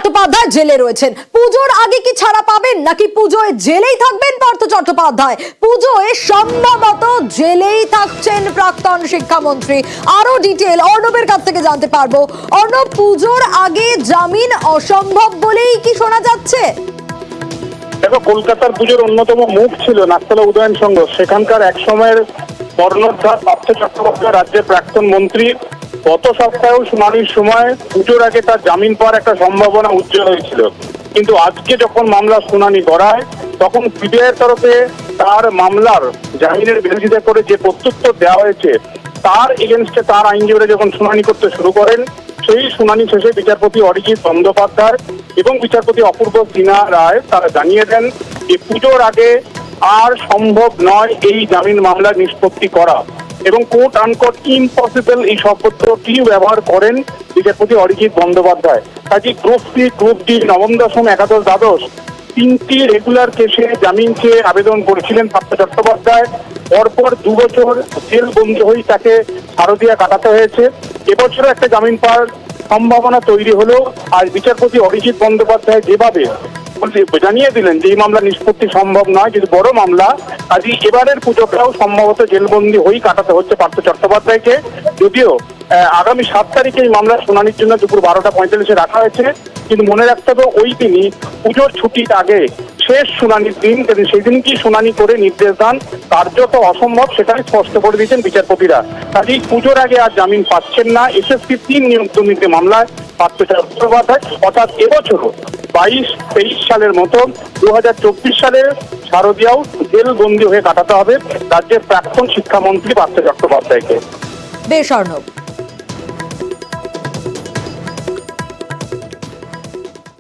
চট্টোপাধ্যায় জেলে রয়েছেন। পুজোর আগে কি ছাড়া পাবেন নাকি পুজোয় জেলেই থাকবেন পার্থ চট্টোপাধ্যায়? পুজোয় সম্ভবত জেলেই থাকছেন প্রাক্তন শিক্ষামন্ত্রী। আরো ডিটেল অর্ণবের কাছ থেকে জানতে পারবো। অর্ণব, পুজোর আগে জামিন অসম্ভব বলেই কি শোনা যাচ্ছে? দেখো, কলকাতার পুজোর অন্যতম মুখ ছিল নাকতলা উদয়ন সংঘ। সেখানকার এক সময়ের কর্ণধার পার্থ চট্টোপাধ্যায় রাজ্যের প্রাক্তন মন্ত্রী। গত সপ্তাহেও শুনানির সময় পুজোর আগে তার জামিন পাওয়ার একটা সম্ভাবনা উজ্জ্বল হয়েছিল, কিন্তু আজকে যখন মামলা শুনানি করায় তখন সিবিআইয়ের তরফে তার মামলার জামিনের বিরোধিতা করে যে প্রত্যুত্তর দেওয়া হয়েছে তার এগেনস্টে তার আইনজীবীরা যখন শুনানি করতে শুরু করেন, সেই শুনানি শেষে বিচারপতি অরিজিৎ বন্দ্যোপাধ্যায় এবং বিচারপতি অপূর্ব সিনহা রায় তারা জানিয়ে দেন যে পুজোর আগে আর সম্ভব নয় এই জামিন মামলা নিষ্পত্তি করা, এবং কোর্ট আনকোট ইম্পসিবল এই শব্দটি ব্যবহার করেন বিচারপতি অরিজিৎ বন্দ্যোপাধ্যায়। কাজে গ্রুপ সি, গ্রুপ ডি, নবম দশম, একাদশ, দ্বাদশ তিনটি রেগুলার কেসে জামিন চেয়ে আবেদন করেছিলেন পার্থ চট্টোপাধ্যায়। পরপর 2 বছর জেল বন্দী হয়ে তাকে শারদিয়া কাটাতে হয়েছে। এবছরও একটা জামিন পাওয়ার সম্ভাবনা তৈরি হলো। আর বিচারপতি অরিজিৎ বন্দ্যোপাধ্যায় যেভাবে জানিয়ে দিলেন যে এই মামলা নিষ্পত্তি সম্ভব নয়, যদি বড় মামলা, কাজে এবারের পুজোটাও সম্ভবত জেলবন্দি হয়েই কাটাতে হচ্ছে পার্থ চট্টোপাধ্যায়কে। যদিও আগামী 7 তারিখে এই মামলার শুনানির জন্য দুপুর 12:45 রাখা হয়েছে, কিন্তু মনে রাখতে হবে ওই দিনই পুজোর ছুটির আগে শেষ শুনানির দিন, সেই দিন কি শুনানি করে নির্দেশ দেন কার্যত অসম্ভব, সেটাই স্পষ্ট করে দিয়েছেন বিচারপতিরা। কাজেই পুজোর আগে আর জামিন পাচ্ছেন না এসএসসি 3 নিয়োগ দুর্নীতি মামলায় পার্থ চট্টোপাধ্যায়। অর্থাৎ এবছরও 22-23 সালের মতো 2024 সালে শারদিয়াও জেলবন্দি হয়ে কাটাতে হবে রাজ্যের প্রাক্তন শিক্ষামন্ত্রী পার্থ চট্টোপাধ্যায়কে। বেশ অর্ণব।